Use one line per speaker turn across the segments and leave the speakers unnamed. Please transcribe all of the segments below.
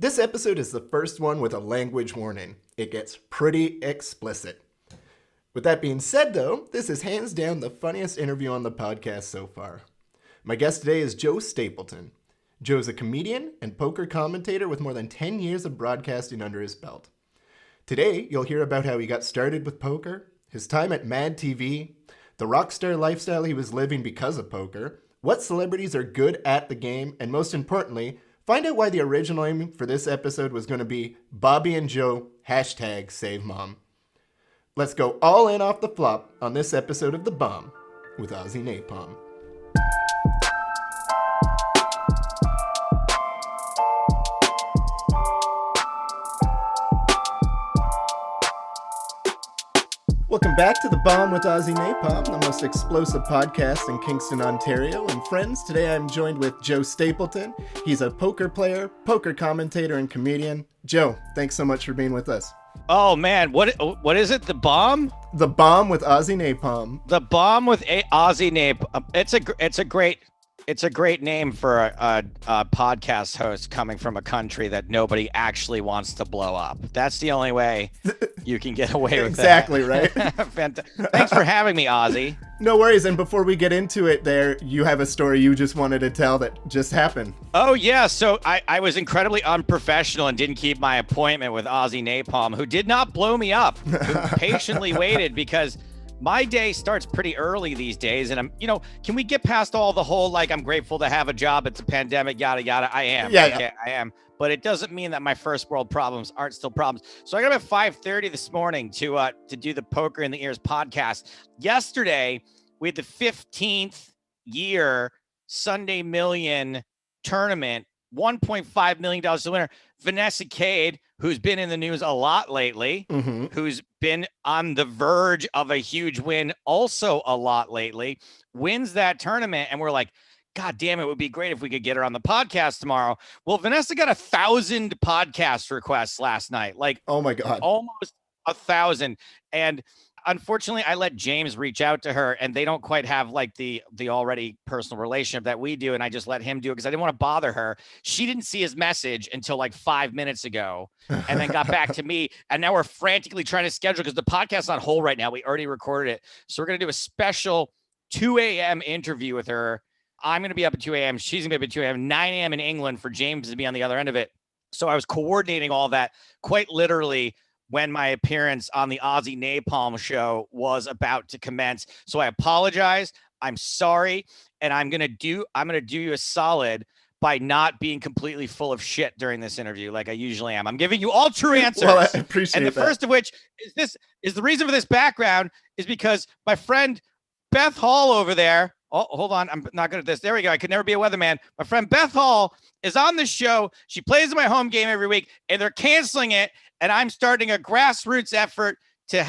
This episode is the first one with a language warning. It gets pretty explicit. With that being said, though, this is hands down the funniest interview on the podcast so far. My guest today is Joe Stapleton. Joe's a comedian and poker commentator with more than 10 years of broadcasting under his belt. Today, you'll hear about how he got started with poker, his time at madtv, the rockstar lifestyle he was living because of poker, what celebrities are good at the game, and most importantly, find out why the original name for this episode was going to be Bobby and Joe #SaveMom. Let's go all in off the flop on this episode of The Bomb with AUZZY Napalm. Welcome back to The Bomb with AUZZY Napalm, the most explosive podcast in Kingston, Ontario. And friends, today I'm joined with Joe Stapleton. He's a poker player, poker commentator, and comedian. Joe, thanks so much for being with us.
Oh man, what is it? The Bomb?
The Bomb with AUZZY Napalm.
The Bomb with AUZZY Napalm. It's a great name for a podcast host coming from a country that nobody actually wants to blow up. That's the only way you can get away with
exactly,
that.
Right?
Thanks for having me, AUZZY.
No worries. And before we get into it there, you have a story you just wanted to tell that just happened.
Oh, yeah. So I was incredibly unprofessional and didn't keep my appointment with AUZZY Napalm, who did not blow me up, who patiently waited because my day starts pretty early these days. And can we get past all the whole, like, I'm grateful to have a job, it's a pandemic, yada, yada. I am.
Yeah.
I am. But it doesn't mean that my first world problems aren't still problems. So I got up at 5:30 this morning to do the Poker in the Ears podcast. Yesterday, we had the 15th year Sunday Million tournament, $1.5 million to the winner. Vanessa Cade, who's been in the news a lot lately, who's been on the verge of a huge win also a lot lately, wins that tournament. And we're like, God damn, it would be great if we could get her on the podcast tomorrow. Well, Vanessa got 1,000 podcast requests last night. Like,
oh my God,
almost 1,000. And unfortunately, I let James reach out to her, and they don't quite have like the already personal relationship that we do. And I just let him do it because I didn't want to bother her. She didn't see his message until like 5 minutes ago and then got back to me. And now we're frantically trying to schedule because the podcast's on hold right now. We already recorded it. So we're going to do a special 2 a.m. interview with her. I'm going to be up at 2 a.m. She's going to be up at 2 a.m., 9 a.m. in England for James to be on the other end of it. So I was coordinating all that quite literally when my appearance on the AUZZY Napalm show was about to commence. So I apologize. I'm sorry. And I'm going to do you a solid by not being completely full of shit during this interview like I usually am. I'm giving you all true answers.
Well, I appreciate
and the first of which is the reason for this background is because my friend Beth Hall over there. Oh, hold on. I'm not good at this. There we go. I could never be a weatherman. My friend Beth Hall is on this show. She plays in my home game every week, and they're canceling it. And I'm starting a grassroots effort to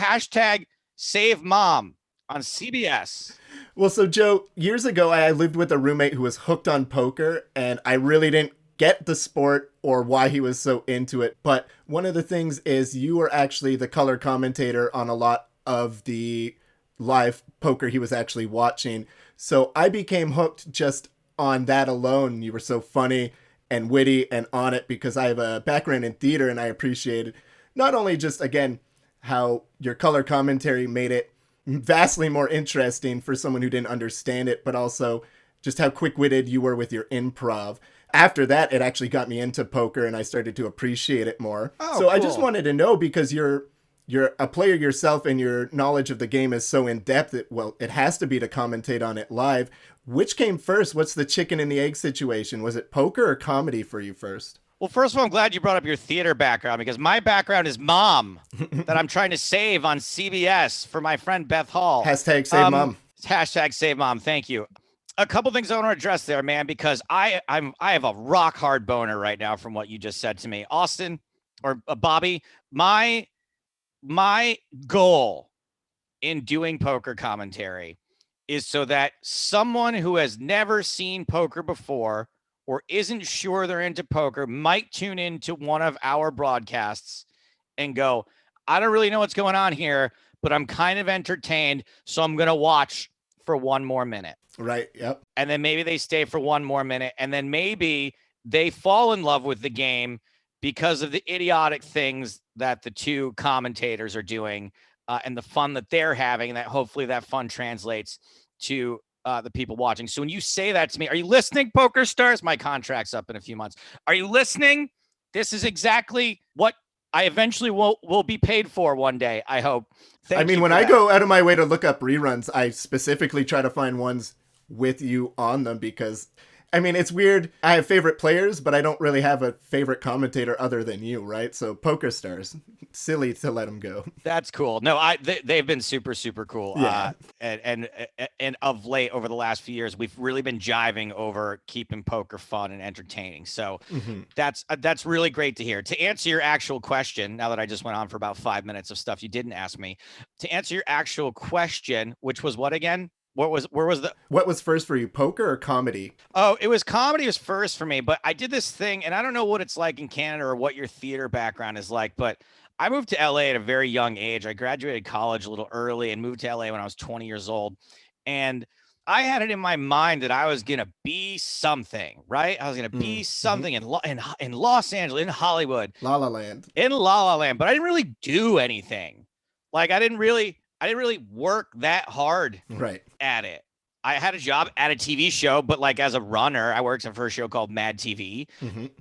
#SaveMom on CBS.
Well, so Joe, years ago, I lived with a roommate who was hooked on poker, and I really didn't get the sport or why he was so into it. But one of the things is you were actually the color commentator on a lot of the live poker he was actually watching. So I became hooked just on that alone. You were so funny and witty and on it because I have a background in theater, and I appreciated not only just, again, how your color commentary made it vastly more interesting for someone who didn't understand it, but also just how quick-witted you were with your improv. After that, it actually got me into poker, and I started to appreciate it more.
Oh,
so
cool.
I just wanted to know, because you're a player yourself and your knowledge of the game is so in-depth that, well, it has to be to commentate on it live. Which came first? What's the chicken and the egg situation? Was it poker or comedy for you first?
Well, first of all, I'm glad you brought up your theater background because my background is Mom that I'm trying to save on CBS for my friend Beth Hall.
#SaveMom.
#SaveMom. Thank you. A couple things I want to address there, man, because I have a rock hard boner right now from what you just said to me. Austin or Bobby, my goal in doing poker commentary is so that someone who has never seen poker before or isn't sure they're into poker might tune into one of our broadcasts and go, I don't really know what's going on here, but I'm kind of entertained, so I'm going to watch for one more minute.
Right. Yep.
And then maybe they stay for one more minute, and then maybe they fall in love with the game because of the idiotic things that the two commentators are doing and the fun that they're having, and that hopefully that fun translates to the people watching. So when you say that to me, are you listening, Poker Stars? My contract's up in a few months. Are you listening? This is exactly what I eventually will be paid for one day, I hope.
I mean, when I go out of my way to look up reruns, I specifically try to find ones with you on them because, I mean, it's weird. I have favorite players, but I don't really have a favorite commentator other than you, right? So Poker Stars, silly to let them go.
That's cool. No, they've been super, super cool.
Yeah.
And of late, over the last few years, we've really been jiving over keeping poker fun and entertaining. So that's really great to hear. To answer your actual question, now that I just went on for about 5 minutes of stuff you didn't ask me, to answer your actual question, which was what again? What was
first for you, poker or comedy?
Oh, it was comedy was first for me, but I did this thing, and I don't know what it's like in Canada or what your theater background is like, but I moved to LA at a very young age. I graduated college a little early and moved to LA when I was 20 years old. And I had it in my mind that I was going to be something, right? I was going to be something in Los Angeles, in Hollywood.
La La Land.
In La La Land, but I didn't really do anything. Like I didn't really work that hard at it. I had a job at a TV show, but like as a runner, I worked for a show called MadTV,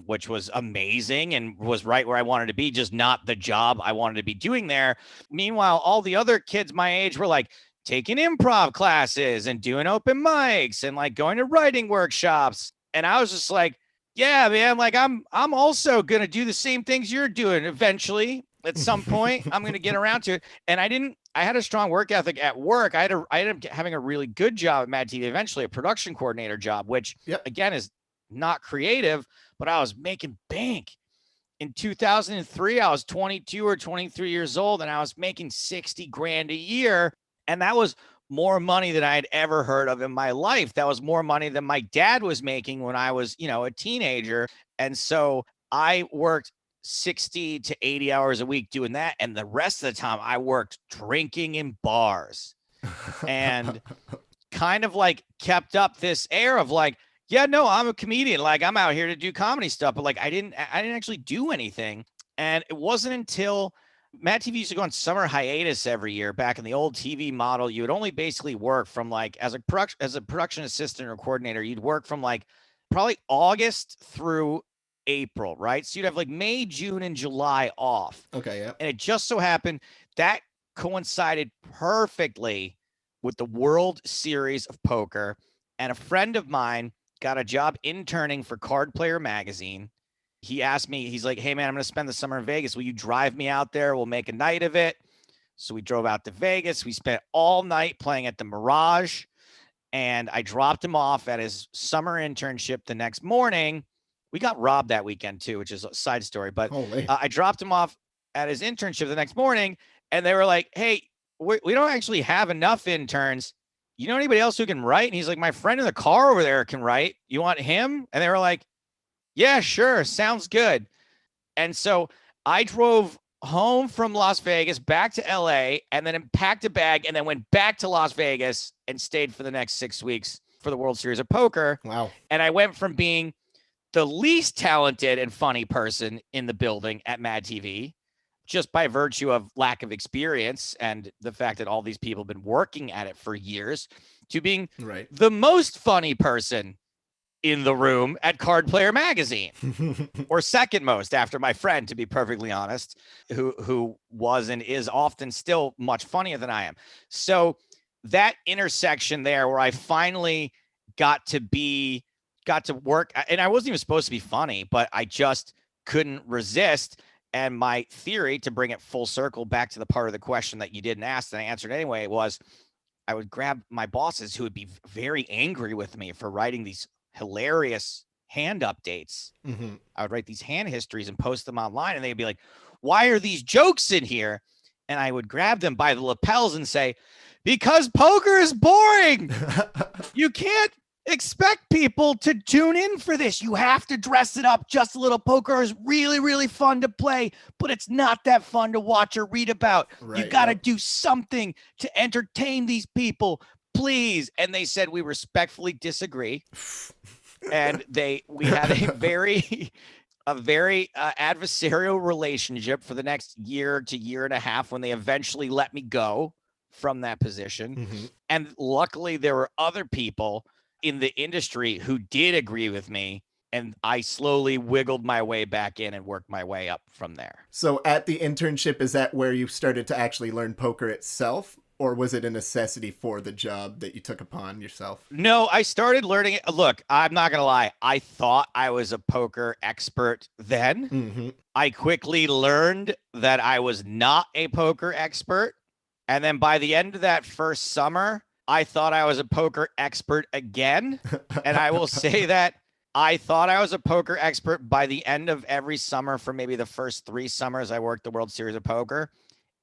which was amazing and was right where I wanted to be, just not the job I wanted to be doing there. Meanwhile, all the other kids my age were like taking improv classes and doing open mics and like going to writing workshops. And I was just like, yeah, man, like I'm also going to do the same things you're doing eventually. At some point, I'm going to get around to it. And I had a strong work ethic at work. I ended up having a really good job at Mad TV, eventually a production coordinator job, which again is not creative, but I was making bank. In 2003, I was 22 or 23 years old and I was making 60 grand a year. And that was more money than I had ever heard of in my life. That was more money than my dad was making when I was, a teenager. And so I worked 60 to 80 hours a week doing that. And the rest of the time I worked drinking in bars and kind of like kept up this air of like, yeah, no, I'm a comedian. Like I'm out here to do comedy stuff, but like I didn't actually do anything. And it wasn't until Mad TV used to go on summer hiatus every year back in the old TV model. You would only basically work from like as a production assistant or coordinator, you'd work from like probably August through April, right? So you'd have like May, June, and July off.
Okay, yeah.
And it just so happened that coincided perfectly with the World Series of Poker. And a friend of mine got a job interning for Card Player Magazine. He asked me, he's like, hey man, I'm going to spend the summer in Vegas. Will you drive me out there? We'll make a night of it. So we drove out to Vegas. We spent all night playing at the Mirage. And I dropped him off at his summer internship the next morning. We got robbed that weekend too, which is a side story. But I dropped him off at his internship the next morning, and they were like, hey, we don't actually have enough interns. You know anybody else who can write? And he's like, my friend in the car over there can write. You want him? And they were like, yeah, sure. Sounds good. And so I drove home from Las Vegas back to LA and then packed a bag and then went back to Las Vegas and stayed for the next 6 weeks for the World Series of Poker.
Wow.
And I went from being the least talented and funny person in the building at Mad TV, just by virtue of lack of experience and the fact that all these people have been working at it for years, to being the most funny person in the room at Card Player Magazine, or second most after my friend, to be perfectly honest, who was and is often still much funnier than I am. So that intersection there where I finally got to work, and I wasn't even supposed to be funny, but I just couldn't resist. And my theory, to bring it full circle back to the part of the question that you didn't ask and I answered anyway, was I would grab my bosses who would be very angry with me for writing these hilarious hand updates. I would write these hand histories and post them online, and they'd be like, why are these jokes in here? And I would grab them by the lapels and say, because poker is boring. You can't expect people to tune in for this. You have to dress it up just a little. Poker is really, really fun to play, but it's not that fun to watch or read about. You got to do something to entertain these people, please. And they said, we respectfully disagree. And we had a very a very adversarial relationship for the next year to year and a half when they eventually let me go from that position.
Mm-hmm.
And luckily, there were other people in the industry who did agree with me. And I slowly wiggled my way back in and worked my way up from there.
So at the internship, is that where you started to actually learn poker itself? Or was it a necessity for the job that you took upon yourself?
No, I started learning it. Look, I'm not going to lie. I thought I was a poker expert then.
Mm-hmm.
I quickly learned that I was not a poker expert. And then by the end of that first summer, I thought I was a poker expert again. And I will say that I thought I was a poker expert by the end of every summer for maybe the first 3 summers I worked the World Series of Poker.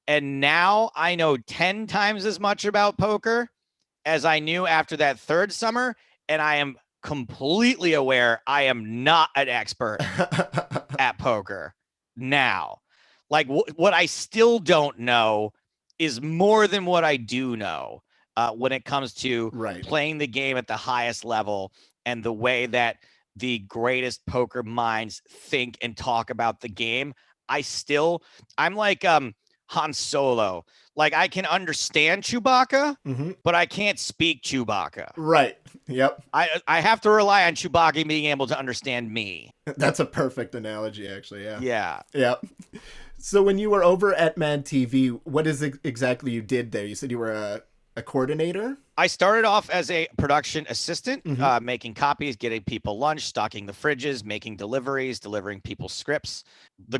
And now I know 10 times as much about poker as I knew after that 3rd summer. And I am completely aware I am not an expert at poker now. Like what I still don't know is more than what I do know when it comes to
Right.
playing the game at the highest level and the way that the greatest poker minds think and talk about the game. I'm like Han Solo. Like I can understand Chewbacca,
Mm-hmm.
but I can't speak Chewbacca.
Right. Yep.
I have to rely on Chewbacca being able to understand me.
That's a perfect analogy, actually. Yeah.
Yeah.
Yep. So when you were over at Mad TV, what is it exactly you did there? You said you were a coordinator?
I started off as a production assistant, making copies, getting people lunch, stocking the fridges, making deliveries, delivering people scripts. The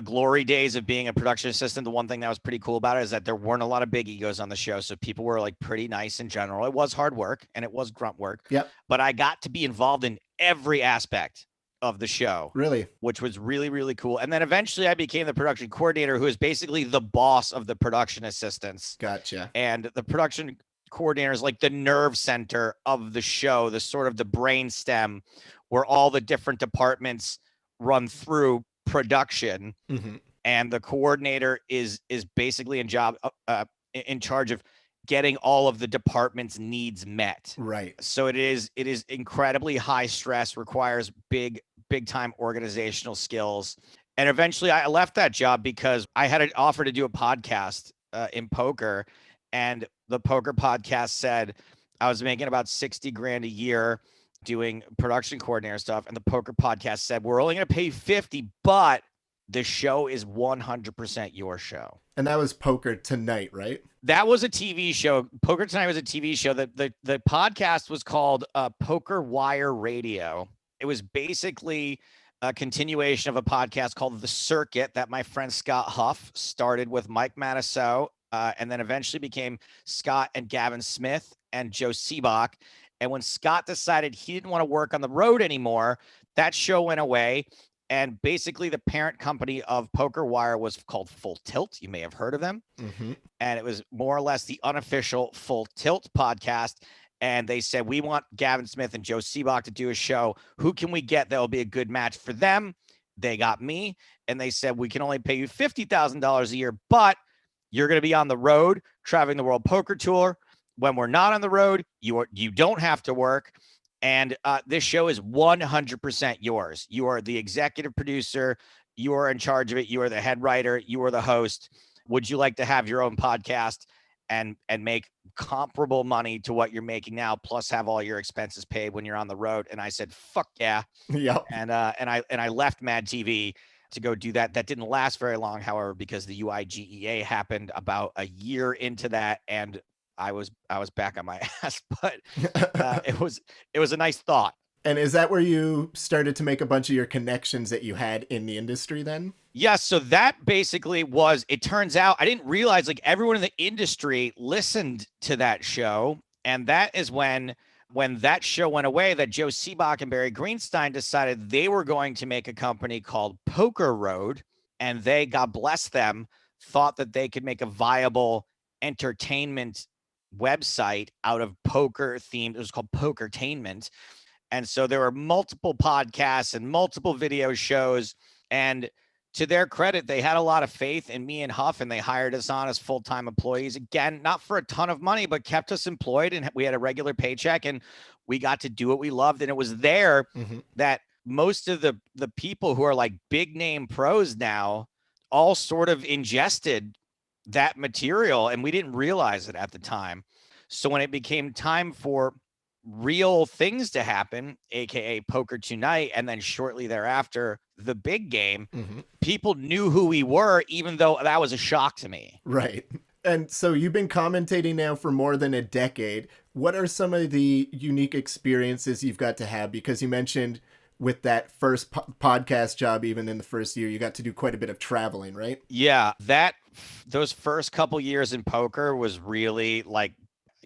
glory days of being a production assistant, the one thing that was pretty cool about it is that there weren't a lot of big egos on the show. So people were like pretty nice in general. It was hard work and it was grunt work.
Yep.
But I got to be involved in every aspect of the show.
Really?
Which was really, really cool. And then eventually I became the production coordinator, who is basically the boss of the production assistants.
Gotcha.
And the production coordinator is like the nerve center of the show, the sort of the brain stem where all the different departments run through production.
Mm-hmm.
And the coordinator is basically in charge of getting all of the department's needs met.
Right.
So it is incredibly high stress, requires big time organizational skills. And eventually I left that job because I had an offer to do a podcast in poker, and the poker podcast said I was making about 60 grand a year doing production coordinator stuff. And the poker podcast said, we're only going to pay 50, but the show is 100% your show.
And that was Poker Tonight, right?
That was a TV show. Poker Tonight was a TV show. The podcast was called Poker Wire Radio. It was basically a continuation of a podcast called The Circuit that my friend Scott Huff started with Mike Matasso, and then eventually became Scott and Gavin Smith and Joe Stapleton. And when Scott decided he didn't want to work on the road anymore, that show went away. And basically the parent company of Poker Wire was called Full Tilt. You may have heard of them.
Mm-hmm.
And it was more or less the unofficial Full Tilt podcast. And they said, we want Gavin Smith and Joe Stapleton to do a show. Who can we get that will be a good match for them? They got me. And they said, we can only pay you $50,000 a year, but you're going to be on the road traveling the World Poker Tour. When we're not on the road, you don't have to work. And this show is 100% yours. You are the executive producer. You are in charge of it. You are the head writer. You are the host. Would you like to have your own podcast and make comparable money to what you're making now, plus have all your expenses paid when you're on the road? And I said, fuck yeah.
Yep.
And I left Mad TV to go do that. That didn't last very long, however, because the UIGEA happened about a year into that, and I was back on my ass. But it was a nice thought.
And is that where you started to make a bunch of your connections that you had in the industry then?
Yeah, so that basically was, it turns out, I didn't realize like everyone in the industry listened to that show. And that is when that show went away, that Joe Stapleton and Barry Greenstein decided they were going to make a company called Poker Road. And they, God bless them, thought that they could make a viable entertainment website out of poker themed. It was called Pokertainment. And so there were multiple podcasts and multiple video shows. And to their credit, they had a lot of faith in me and Huff, and they hired us on as full-time employees. Again, not for a ton of money, but kept us employed, and we had a regular paycheck, and we got to do what we loved. And it was there that most of the people who are like big name pros now all sort of ingested that material, and we didn't realize it at the time. So when it became time for real things to happen, aka Poker Tonight, and then shortly thereafter the big game, people knew who we were, even though that was a shock to me.
Right. And so you've been commentating now for more than a decade. What are some of the unique experiences you've got to have? Because you mentioned with that first podcast job, even in the first year, you got to do quite a bit of traveling, right?
Yeah, those first couple years in poker was really like,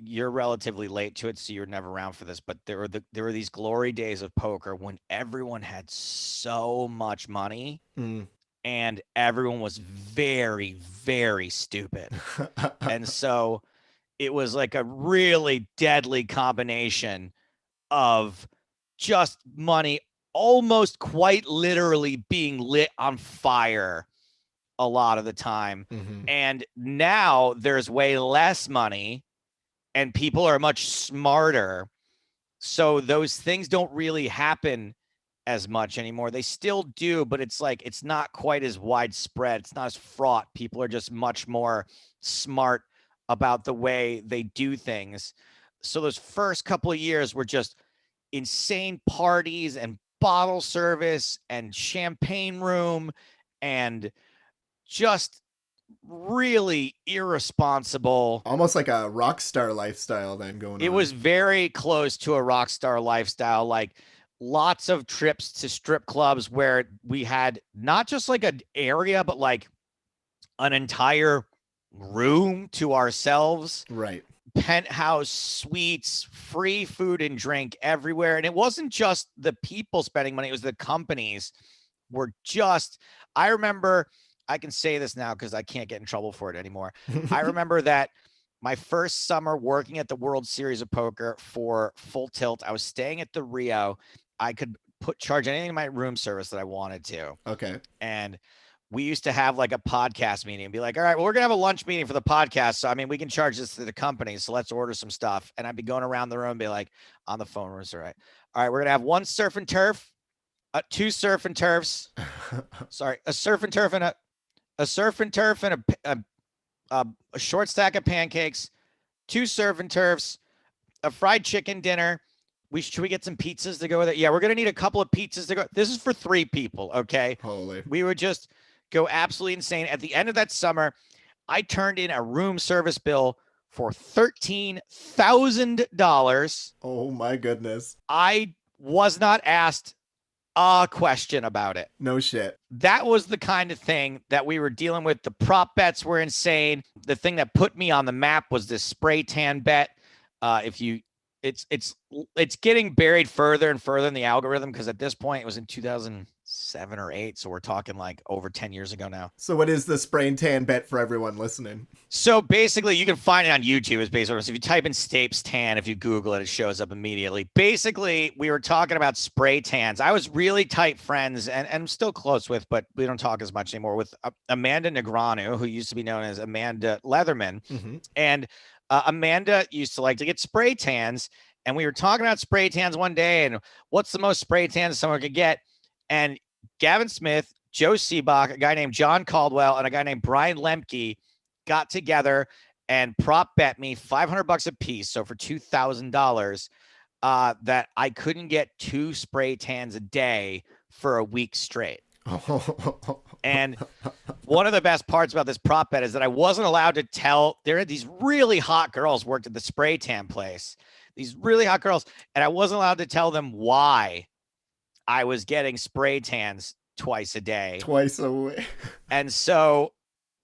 you're relatively late to it, so you're never around for this, but there were these glory days of poker when everyone had so much money and everyone was very, very stupid. And so it was like a really deadly combination of just money almost quite literally being lit on fire a lot of the time. And now there's way less money and people are much smarter. So those things don't really happen as much anymore. They still do, but it's like, it's not quite as widespread. It's not as fraught. People are just much more smart about the way they do things. So those first couple of years were just insane parties and bottle service and champagne room and just really irresponsible.
Almost like a rock star lifestyle then going on.
It was very close to a rock star lifestyle, like lots of trips to strip clubs where we had not just like an area, but like an entire room to ourselves.
Right.
Penthouse suites, free food and drink everywhere. And it wasn't just the people spending money, it was the companies were just, I remember, I can say this now because I can't get in trouble for it anymore. I remember that my first summer working at the World Series of Poker for Full Tilt, I was staying at the Rio. I could charge anything in my room service that I wanted to.
Okay.
And we used to have like a podcast meeting and be like, all right, well, we're going to have a lunch meeting for the podcast. So, I mean, we can charge this to the company. So let's order some stuff. And I'd be going around the room and be like, on the phone, all right. All right, we're going to have one surf and turf, two surf and turfs. Sorry, a surf and turf and a surf and turf and a short stack of pancakes, two surf and turfs, a fried chicken dinner. Should we get some pizzas to go with it? Yeah, we're going to need a couple of pizzas to go. This is for 3 people, okay?
Holy.
We would just go absolutely insane. At the end of that summer, I turned in a room service bill for $13,000.
Oh my goodness.
I was not asked a question about it.
No shit.
That was the kind of thing that we were dealing with. The prop bets were insane. The thing that put me on the map was this spray tan bet. It's getting buried further and further in the algorithm because at this point it was in 2007 or 8, so we're talking like over 10 years ago now.
So what is the spray and tan bet for everyone listening?
So basically you can find it on YouTube. It's basically, so if you type in Stapes tan, if you Google it, it shows up immediately. Basically, we were talking about spray tans. I was really tight friends and I'm still close with, but we don't talk as much anymore, with Amanda Negranu, who used to be known as Amanda Leatherman. And Amanda used to like to get spray tans, and we were talking about spray tans one day and what's the most spray tans someone could get. And Gavin Smith, Joe Seabach, a guy named John Caldwell, and a guy named Brian Lemke got together and prop bet me $500 a piece. So for $2,000, that I couldn't get 2 spray tans a day for a week straight. And one of the best parts about this prop bet is that I wasn't allowed to tell. There are these really hot girls worked at the spray tan place, these really hot girls, and I wasn't allowed to tell them why I was getting spray tans twice a day.
Twice a week.
And so,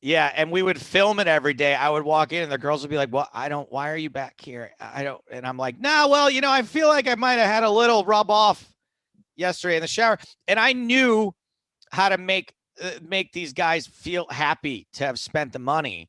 yeah, and we would film it every day. I would walk in and the girls would be like, well, why are you back here? And I'm like, no, well, I feel like I might have had a little rub off yesterday in the shower. And I knew how to make these guys feel happy to have spent the money.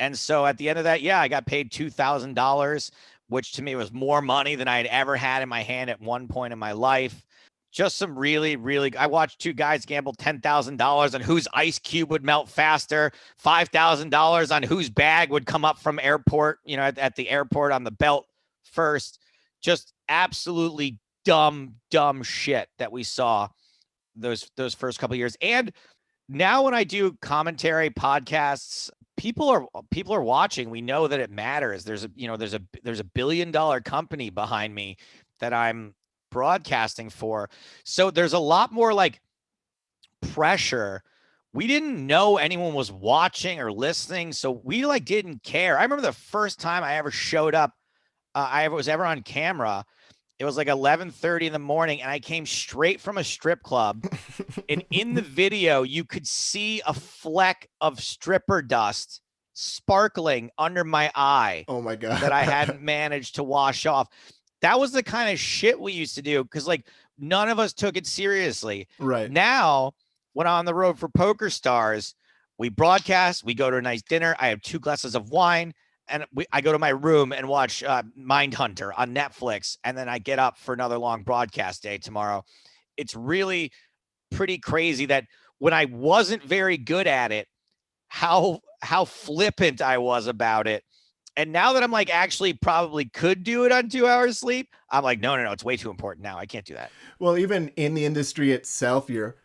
And so at the end of that, yeah, I got paid $2,000, which to me was more money than I had ever had in my hand at one point in my life. Just some really, really, I watched 2 guys gamble $10,000 on whose ice cube would melt faster, $5,000 on whose bag would come up from airport, at the airport on the belt first. Just absolutely dumb shit that we saw those first couple of years. And now when I do commentary podcasts, people are watching. We know that it matters. There's a $1 billion company behind me that I'm broadcasting for. So there's a lot more like pressure. We didn't know anyone was watching or listening, so we like didn't care. I remember the first time I ever showed up, I was ever on camera. It was like 11:30 in the morning, and I came straight from a strip club. And in the video, you could see a fleck of stripper dust sparkling under my eye.
Oh my God.
That I hadn't managed to wash off. That was the kind of shit we used to do because like none of us took it seriously.
Right.
Now, when I'm on the road for Poker Stars, we broadcast, we go to a nice dinner. I have 2 glasses of wine, and I go to my room and watch Mindhunter on Netflix, and then I get up for another long broadcast day tomorrow. It's really pretty crazy that when I wasn't very good at it, how flippant I was about it. And now that I'm like actually probably could do it on 2 hours sleep, I'm like, no, it's way too important now. I can't do that.
Well, even in the industry itself, you're,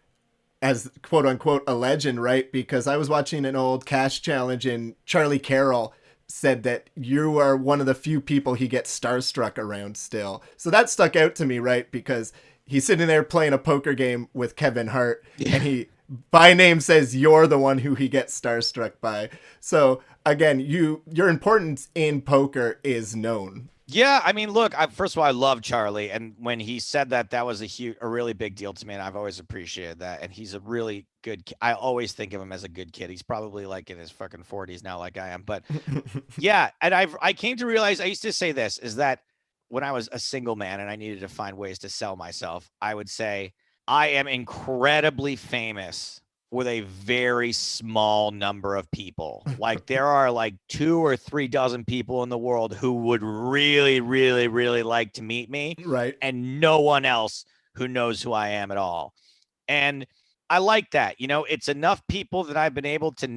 as quote unquote, a legend, right? Because I was watching an old Cash Challenge and Charlie Carroll said that you are one of the few people he gets starstruck around still. So that stuck out to me, right? Because he's sitting there playing a poker game with Kevin Hart, and he by name says you're the one who he gets starstruck by. So again, your importance in poker is known.
Yeah, I mean, look, first of all, I love Charlie, and when he said that, that was a really big deal to me, and I've always appreciated that. And he's a really good kid. I always think of him as a good kid. He's probably like in his fucking 40s now, like I am. But yeah, and I came to realize, I used to say this, is that when I was a single man and I needed to find ways to sell myself, I would say I am incredibly famous with a very small number of people. Like there are like 2 or 3 dozen people in the world who would really, really, really like to meet me.
Right.
And no one else who knows who I am at all. And I like that. It's enough people that I've been able to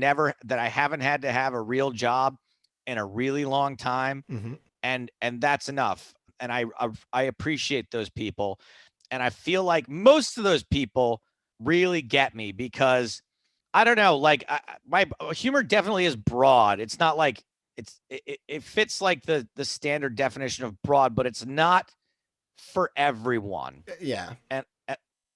that I haven't had to have a real job in a really long time.
Mm-hmm.
And that's enough. And I appreciate those people. And I feel like most of those people really get me because I don't know, like my humor definitely is broad. It's not like it fits like the standard definition of broad, but it's not for everyone.
Yeah.
And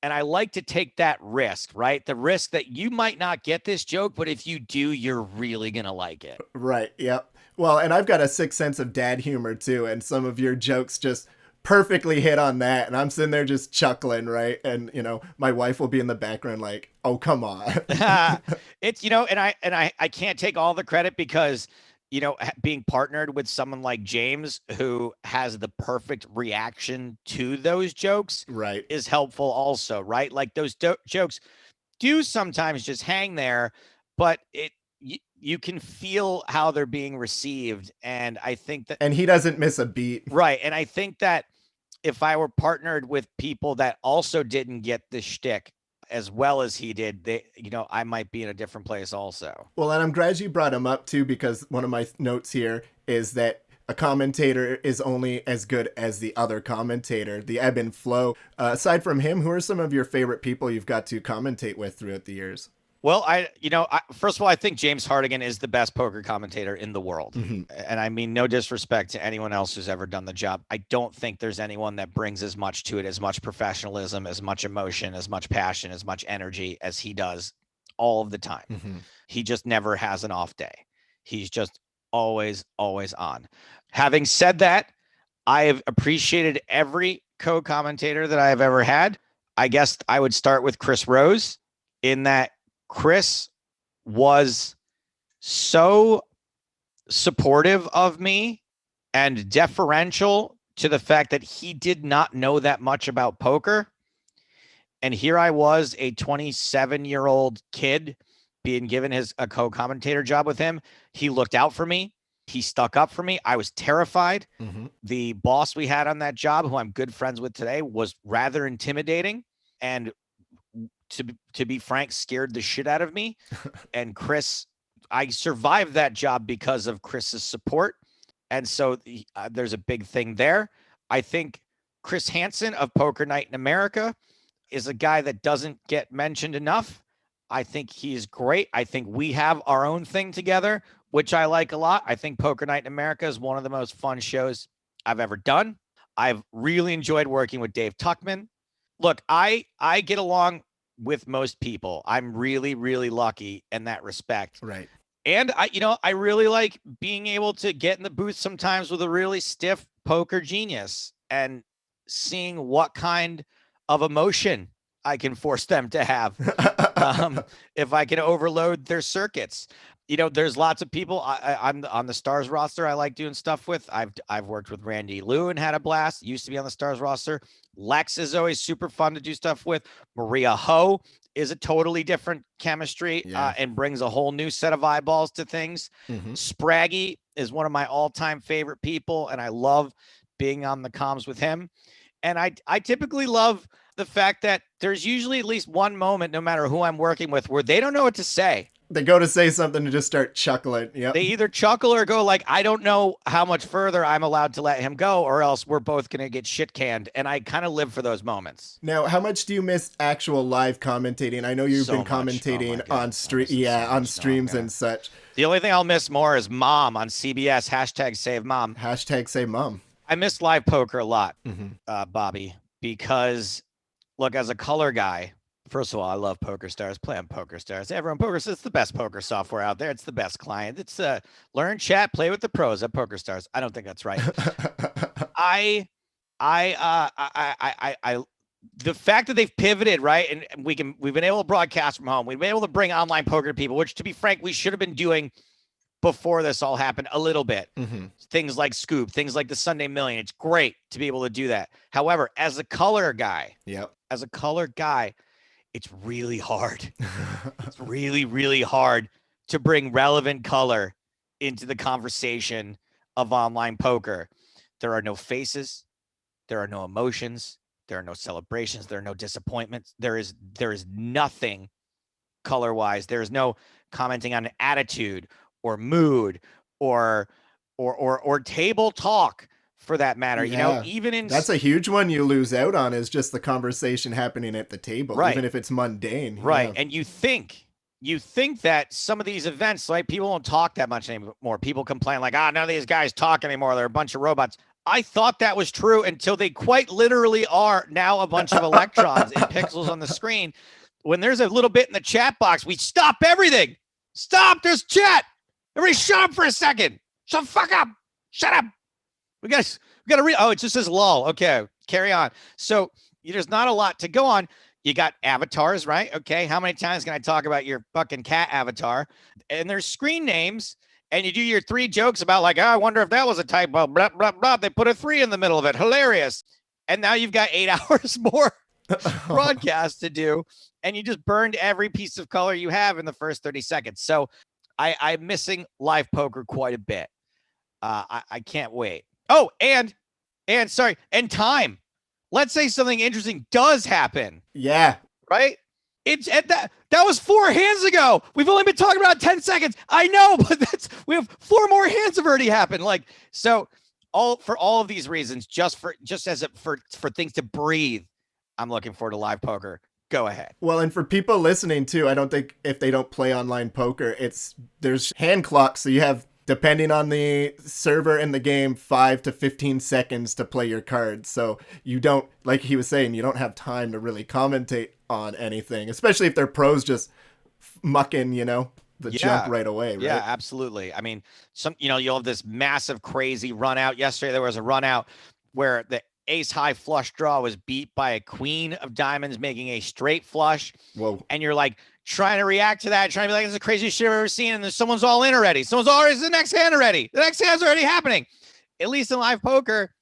I like to take that risk, right? The risk that you might not get this joke, but if you do, you're really going to like it.
Right. Yep. Well, and I've got a sixth sense of dad humor too, and some of your jokes just perfectly hit on that, and I'm sitting there just chuckling, right? And my wife will be in the background like, oh, come on.
It's and I can't take all the credit because being partnered with someone like James who has the perfect reaction to those jokes,
right,
is helpful also, right? Like those jokes do sometimes just hang there, but you can feel how they're being received. And I think that,
and he doesn't miss a beat.
Right. And I think that if I were partnered with people that also didn't get the shtick as well as he did, I might be in a different place also.
Well, and I'm glad you brought him up too, because one of my notes here is that a commentator is only as good as the other commentator, the ebb and flow. Aside from him, who are some of your favorite people you've got to commentate with throughout the years?
Well, first of all, I think James Hardigan is the best poker commentator in the world. Mm-hmm. And I mean, no disrespect to anyone else who's ever done the job. I don't think there's anyone that brings as much to it, as much professionalism, as much emotion, as much passion, as much energy as he does all of the time. Mm-hmm. He just never has an off day. He's just always on. Having said that, I have appreciated every co-commentator that I have ever had. I guess I would start with Chris Rose, in that Chris was so supportive of me and deferential to the fact that he did not know that much about poker. And here I was, a 27-year-old kid being given a co-commentator job with him. He looked out for me. He stuck up for me. I was terrified. Mm-hmm. The boss we had on that job, who I'm good friends with today, was rather intimidating. And to be frank, scared the shit out of me. And Chris, I survived that job because of Chris's support. And so there's a big thing there. I think Chris Hansen of Poker Night in America is a guy that doesn't get mentioned enough. I think he's great. I think we have our own thing together, which I like a lot. I think Poker Night in America is one of the most fun shows I've ever done. I've really enjoyed working with Dave Tuckman. Look, I get along with most people. I'm really, really lucky in that respect.
Right.
And I really like being able to get in the booth sometimes with a really stiff poker genius and seeing what kind of emotion I can force them to have. If I can overload their circuits. There's lots of people I'm on the Stars roster I like doing stuff with. I've worked with Randy Liu and had a blast. Used to be on the Stars roster. Lex is always super fun to do stuff with. Maria Ho is a totally different chemistry and brings a whole new set of eyeballs to things.
Mm-hmm.
Spraggy is one of my all-time favorite people, and I love being on the comms with him. And I typically love the fact that there's usually at least one moment, no matter who I'm working with, where they don't know what to say.
They go to say something and just start chuckling. Yep.
They either chuckle or go like, I don't know how much further I'm allowed to let him go, or else we're both going to get shit canned. And I kind of live for those moments.
Now, how much do you miss actual live commentating? I know you've been commentating on streams and such.
The only thing I'll miss more is Mom on CBS. #SaveMom.
#SaveMom.
I miss live poker a lot, Bobby, because look, as a color guy, first of all, I love Poker Stars. Play on Poker Stars. Everyone, Poker Stars, it's the best poker software out there. It's the best client. It's learn, chat, play with the pros at Poker Stars. I don't think that's right. The fact that they've pivoted, right, and we've been able to broadcast from home. We've been able to bring online poker to people, which, to be frank, we should have been doing before this all happened a little bit. Things like Scoop, things like the Sunday Million. It's great to be able to do that. However, as a color guy, it's really hard. It's really, really hard to bring relevant color into the conversation of online poker. There are no faces. There are no emotions. There are no celebrations. There are no disappointments. There is nothing color-wise. There is no commenting on attitude or mood or table talk, for that matter. Even in
that's a huge one you lose out on, is just the conversation happening at the table, right, even if it's mundane.
Right. And you think that some of these events, like, people don't talk that much anymore. People complain like, none of these guys talk anymore. They're a bunch of robots. I thought that was true until they quite literally are now a bunch of electrons in pixels on the screen. When there's a little bit in the chat box, we stop everything. Stop, there's chat. Everybody shut up for a second. Shut the fuck up. Shut up. We got to read. Oh, it just says lull. Okay, carry on. So there's not a lot to go on. You got avatars, right? Okay, how many times can I talk about your fucking cat avatar? And there's screen names, and you do your 3 jokes about like, I wonder if that was a typo, blah, blah, blah. They put a 3 in the middle of it. Hilarious. And now you've got 8 hours more broadcast to do, and you just burned every piece of color you have in the first 30 seconds. So I'm missing live poker quite a bit. I can't wait. Oh, and time. Let's say something interesting does happen.
Yeah.
Right? It's at that was 4 hands ago. We've only been talking about 10 seconds. I know, but we have 4 more hands have already happened. Like, so for all of these reasons, just for things to breathe, I'm looking forward to live poker. Go ahead.
Well, and for people listening too, I don't think if they don't play online poker, there's hand clocks. So you have, depending on the server in the game, 5 to 15 seconds to play your cards. So you don't, like he was saying, you don't have time to really commentate on anything, especially if they're pros just mucking, the jump right away. Right?
Yeah, absolutely. I mean, you'll have this massive, crazy run out. Yesterday, there was a run out where the ace high flush draw was beat by a queen of diamonds, making a straight flush.
Whoa.
And you're like trying to react to that, trying to be like, this is the craziest shit I've ever seen. And then someone's all in already. Someone's already the next hand already. The next hand's already happening. At least in live poker,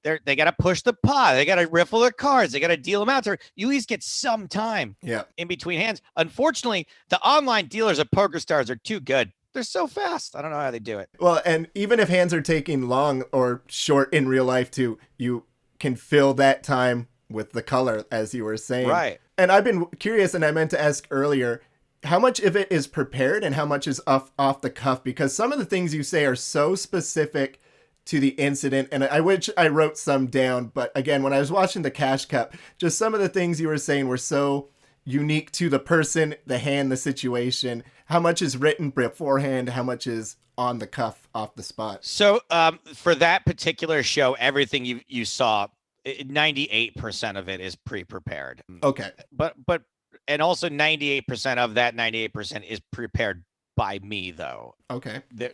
they got to push the pot. They got to riffle their cards. They got to deal them out. So you at least get some time in between hands. Unfortunately, the online dealers at Poker Stars are too good. They're so fast. I don't know how they do it.
Well, and even if hands are taking long or short in real life too, you can fill that time with the color, as you were saying.
Right.
And I've been curious, and I meant to ask earlier, how much of it is prepared and how much is off the cuff? Because some of the things you say are so specific to the incident, and I wish I wrote some down, but again, when I was watching the Cash Cup, just some of the things you were saying were so unique to the person, the hand, the situation. How much is written beforehand? How much is on the cuff, off the spot?
So for that particular show, everything you saw, 98% of it is pre-prepared.
Okay.
But and also 98% of that 98% is prepared by me, though.
Okay.
There,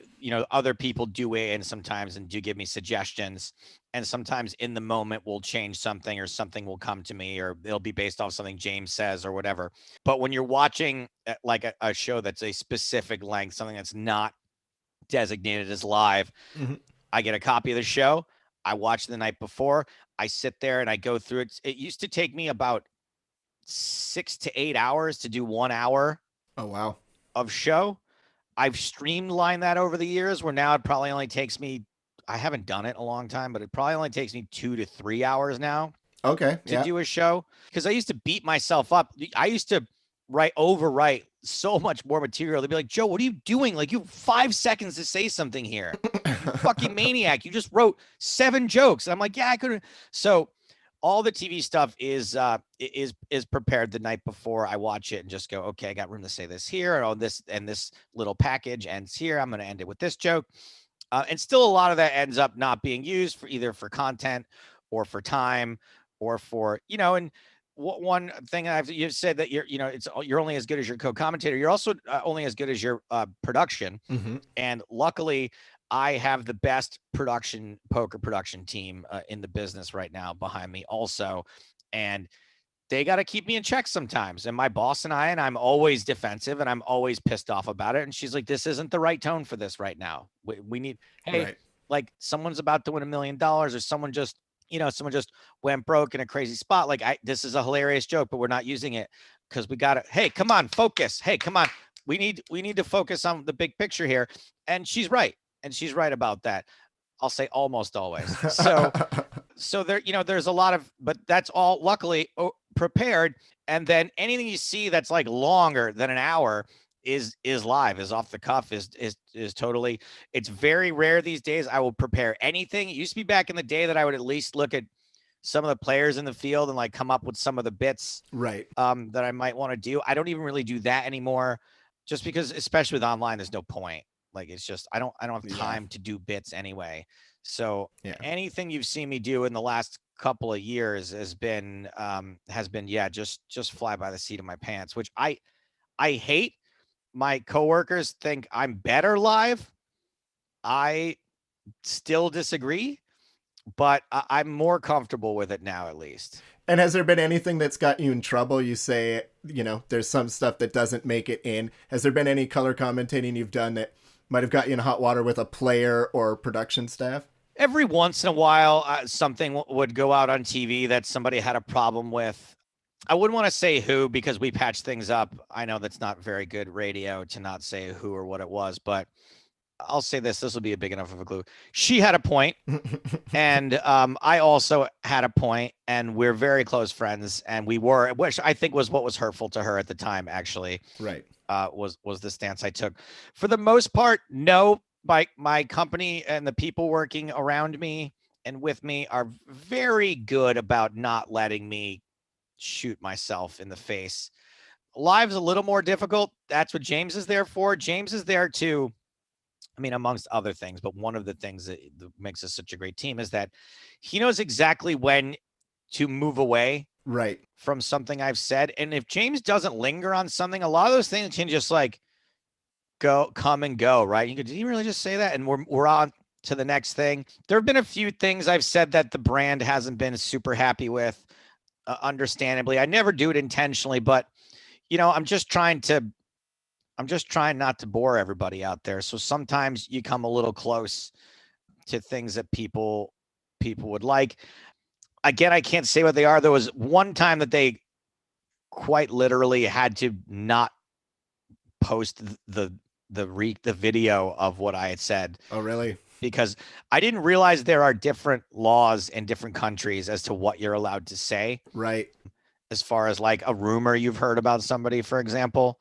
other people do weigh in sometimes and do give me suggestions, and sometimes in the moment we'll change something, or something will come to me, or it'll be based off something James says or whatever. But when you're watching like a show that's a specific length, something that's not designated as live,
Mm-hmm.
I get a copy of the show. I watch the night before. I sit there and I go through it. It used to take me about 6 to 8 hours to do 1 hour
Oh, wow.
of show. I've streamlined that over the years, where now it probably only takes me, I haven't done it a long time, but it probably only takes me 2 to 3 hours now
Okay.
to
Yeah.
do a show. Because I used to beat myself up. I used to overwrite so much more material. They'd be like, Joe, what are you doing? Like, you have 5 seconds to say something here. You fucking maniac. You just wrote 7 jokes. And I'm like, yeah, I couldn't. So all the TV stuff is prepared the night before. I watch it and just go, okay, I got room to say this here, and this little package ends here. I'm going to end it with this joke. And still a lot of that ends up not being used for either for content or for time or for, and one thing you've said that you're only as good as your co-commentator. You're also only as good as your production.
Mm-hmm.
And luckily, I have the best poker production team in the business right now behind me also. And they got to keep me in check sometimes. And my boss and I'm always defensive, and I'm always pissed off about it. And she's like, this isn't the right tone for this right now. We need, hey,
Right.
like, someone's about to win $1 million, or someone just went broke in a crazy spot. Like, this is a hilarious joke, but we're not using it because we got to, hey, come on, focus. Hey, come on. We need to focus on the big picture here. And she's right. And she's right about that. I'll say almost always. So there, there's a lot of, but that's all luckily prepared. And then anything you see that's like longer than an hour is live, is off the cuff, is totally. It's very rare these days I will prepare anything. It used to be back in the day that I would at least look at some of the players in the field and like come up with some of the bits
Right.
that I might want to do. I don't even really do that anymore, just because, especially with online, there's no point. Like, it's just, I don't have time to do bits anyway. So anything you've seen me do in the last couple of years has been just fly by the seat of my pants, which I hate. My coworkers think I'm better live. I still disagree, but I'm more comfortable with it now, at least.
And has there been anything that's got you in trouble? You say, there's some stuff that doesn't make it in. Has there been any color commentating you've done that might have got you in hot water with a player or production staff?
Every once in a while, something would go out on TV that somebody had a problem with. I wouldn't want to say who, because we patch things up. I know that's not very good radio to not say who or what it was, but I'll say this. This will be a big enough of a clue. She had a point, and I also had a point, and we're very close friends, and we were, which I think was what was hurtful to her at the time, actually.
Right.
Was the stance I took. For the most part, no. My company and the people working around me and with me are very good about not letting me shoot myself in the face. Live's a little more difficult. That's what James is there for. James is there to, I mean, amongst other things, but one of the things that makes us such a great team is that he knows exactly when to move away
Right.
from something I've said. And if James doesn't linger on something, a lot of those things can just like come and go, right? You go, did he really just say that? And we're on to the next thing. There have been a few things I've said that the brand hasn't been super happy with, understandably. I never do it intentionally, but I'm just trying not to bore everybody out there. So sometimes you come a little close to things that people would like. Again, I can't say what they are. There was one time that they quite literally had to not post the video of what I had said.
Oh, really?
Because I didn't realize there are different laws in different countries as to what you're allowed to say.
Right.
As far as like a rumor you've heard about somebody, for example.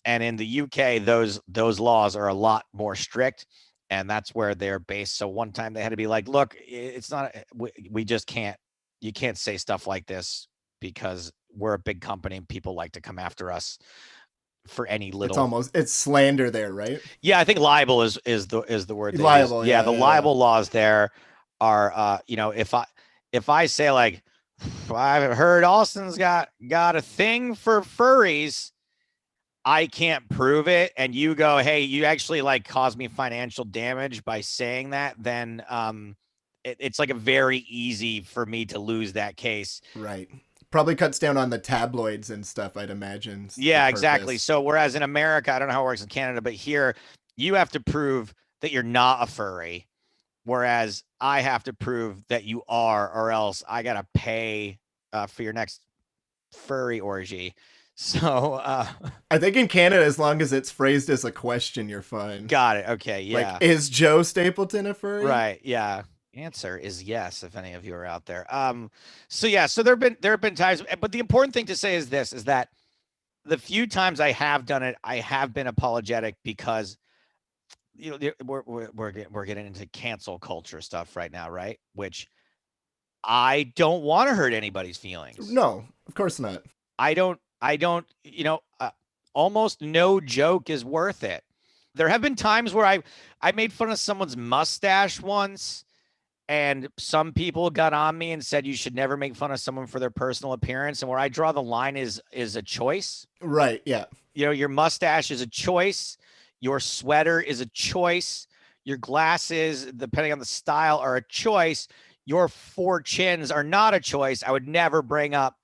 And in the UK, those laws are a lot more strict. and that's where they're based. So one time they had to be like, look, it's not, we just can't, you can't say stuff like this because we're a big company and people like to come after us for any little.
It's slander there, right?
Yeah, I think libel is the word they use.
Liable,
Yeah,
yeah,
the
yeah, yeah.
libel laws there are, if I say like, I've heard Austin's got a thing for furries, I can't prove it, and you go, hey, you actually like caused me financial damage by saying that, then it's like a very easy for me to lose that case.
Right. Probably cuts down on the tabloids and stuff, I'd imagine. The
Yeah, exactly.
purpose.
So whereas in America, I don't know how it works in Canada, but here you have to prove that you're not a furry, whereas I have to prove that you are, or else I gotta pay for your next furry orgy. So
I think in Canada, as long as it's phrased as a question, you're fine.
got it. Okay,
Like,
yeah.
is Joe Stapleton a furry?
Right. Yeah. Answer is yes, if any of you are out there. So yeah, so there have been times, but the important thing to say is this, is that the few times I have done it, I have been apologetic because we're getting into cancel culture stuff right now, right? Which I don't want to hurt anybody's feelings.
No, of course not.
I don't, almost no joke is worth it. There have been times where I made fun of someone's mustache once, and some people got on me and said you should never make fun of someone for their personal appearance. And where I draw the line is a choice.
Right, yeah.
Your mustache is a choice. Your sweater is a choice. Your glasses, depending on the style, are a choice. Your four chins are not a choice. I would never bring up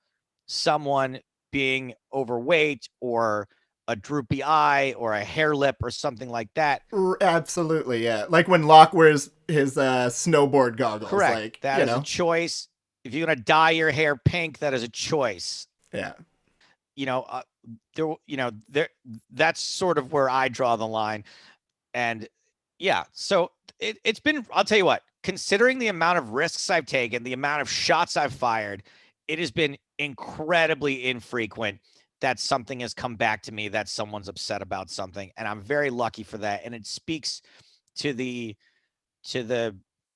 someone being overweight or a droopy eye or a hair lip or something like that.
Absolutely, yeah. Like when Locke wears his snowboard goggles.
Correct.
Like,
That is a choice. If you're going to dye your hair pink, that is a choice.
Yeah.
There, that's sort of where I draw the line. And yeah, so it's been, I'll tell you what, considering the amount of risks I've taken, the amount of shots I've fired, it has been incredibly infrequent that something has come back to me that someone's upset about something. And I'm very lucky for that. And it speaks to the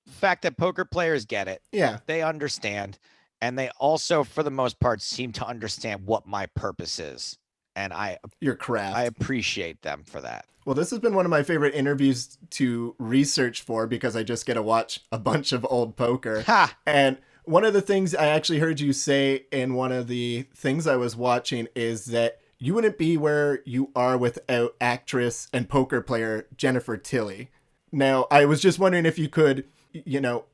fact that poker players get it.
Yeah.
They understand. And they also, for the most part, seem to understand what my purpose is. And
your craft.
I appreciate them for that.
Well, this has been one of my favorite interviews to research for because I just get to watch a bunch of old poker.
Ha!
And one of the things I actually heard you say in one of the things I was watching is that you wouldn't be where you are without actress and poker player Jennifer Tilly. Now, I was just wondering if you could,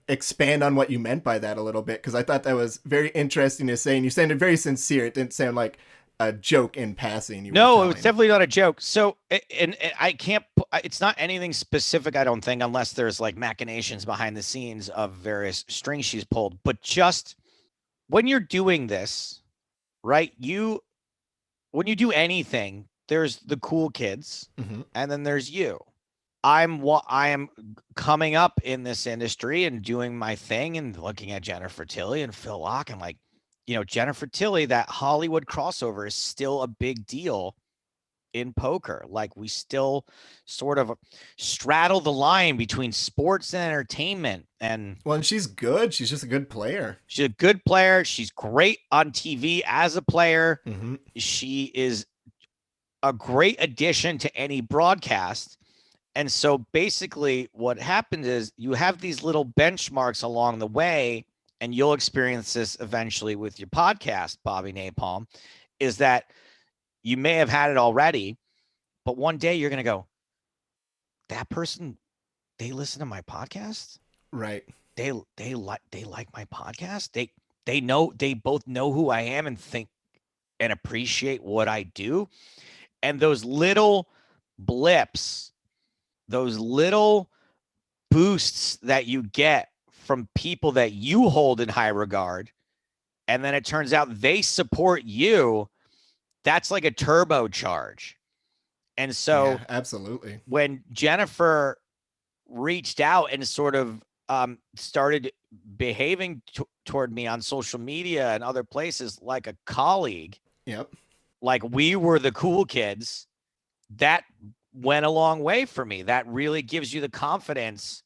expand on what you meant by that a little bit, because I thought that was very interesting to say, and you sounded very sincere. It didn't sound like a joke in passing.
No, it was definitely not a joke. So, and I can't, it's not anything specific, I don't think, unless there's like machinations behind the scenes of various strings she's pulled. But just when you're doing this, right, when you do anything, there's the cool kids, and then there's you. I am coming up in this industry and doing my thing and looking at Jennifer Tilly and Phil Locke and like, Jennifer Tilly, that Hollywood crossover is still a big deal in poker. Like we still sort of straddle the line between sports and entertainment. And
well, and she's good. She's just a good player.
She's a good player. She's great on TV as a player. She is a great addition to any broadcast. And so basically what happens is you have these little benchmarks along the way, and you'll experience this eventually with your podcast, Bobby Napalm, is that you may have had it already, but one day you're going to go, that person, they listen to my podcast?
Right.
They like my podcast? They both know who I am and think and appreciate what I do. And those little blips, those little boosts that you get from people that you hold in high regard, and then it turns out they support you, that's like a turbocharge. And so
yeah, absolutely.
When Jennifer reached out and sort of started behaving toward me on social media and other places like a colleague,
yep,
like we were the cool kids, that went a long way for me. That really gives you the confidence.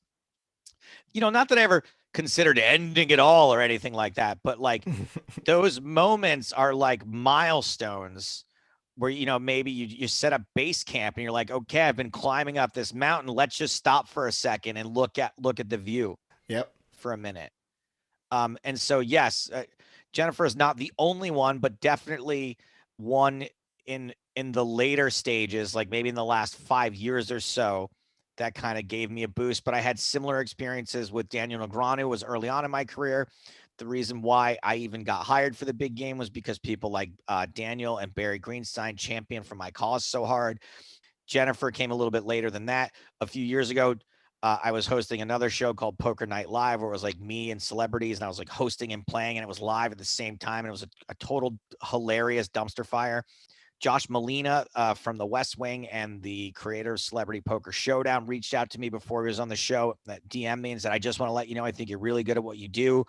Not that I ever considered ending it all or anything like that, but like those moments are like milestones where, maybe you set up base camp and you're like, okay, I've been climbing up this mountain. Let's just stop for a second and look at the view
Yep.
for a minute. And so, yes, Jennifer is not the only one, but definitely one in the later stages, like maybe in the last 5 years or so, that kind of gave me a boost. But I had similar experiences with Daniel Negreanu. Was early on in my career. The reason why I even got hired for the big game was because people like Daniel and Barry Greenstein championed for my cause so hard. Jennifer came a little bit later than that. A few years ago, I was hosting another show called Poker Night Live, where it was like me and celebrities, and I was like hosting and playing, and it was live at the same time, and it was a total hilarious dumpster fire. Josh Molina from The West Wing and the creator of Celebrity Poker Showdown reached out to me before he was on the show, that DM me and said, I just want to let you know, I think you're really good at what you do,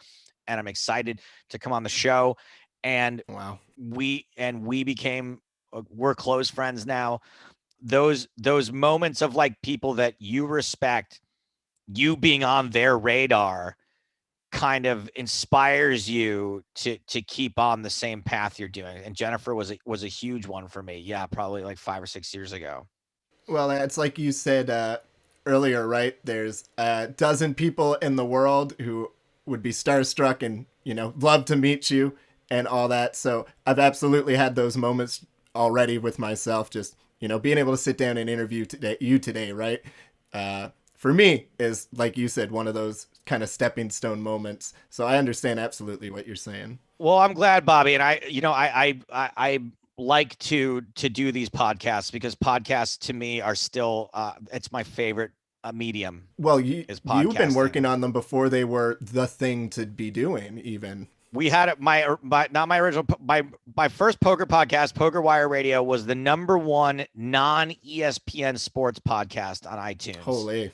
and I'm excited to come on the show. And
Wow.
we became, we're close friends now. Those moments of like people that you respect, you being on their radar kind of inspires you to keep on the same path you're doing. And Jennifer was a huge one for me. Yeah, probably like 5 or 6 years ago.
Well, it's like you said earlier, right? There's a dozen people in the world who would be starstruck and, love to meet you and all that. So I've absolutely had those moments already with myself, just, being able to sit down and interview you today, right? For me is, like you said, one of those kind of stepping stone moments. So I understand absolutely what you're saying.
Well, I'm glad, Bobby. And I like to do these podcasts because podcasts to me are still it's my favorite medium.
Well,
Is
you've been
podcasting.
working on them before they were the thing to be doing, even.
We had my not my original, my first poker podcast, Poker Wire Radio, was the #1 non ESPN sports podcast on iTunes.
Holy.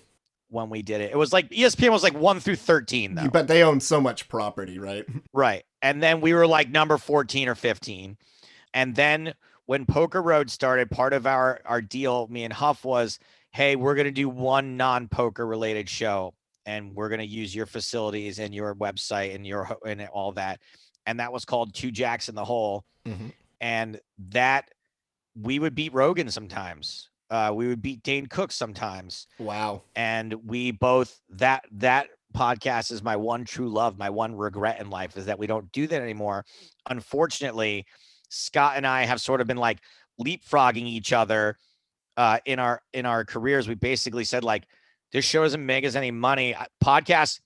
When we did it, it was like ESPN was like 1 through 13 though.
But they own so much property, right?
Right. And then we were like number 14 or 15. And then when Poker Road started, part of our deal, me and Huff, was, hey, we're going to do one non-poker related show, and we're going to use your facilities and your website and all that. And that was called Two Jacks in the Hole.
Mm-hmm.
And that we would beat Rogan sometimes. We would beat Dane Cook sometimes.
Wow.
And we both, that podcast is my one true love. My one regret in life is that we don't do that anymore. Unfortunately, Scott and I have sort of been like leapfrogging each other in our careers. We basically said, like, this show doesn't make us any money. Podcasts,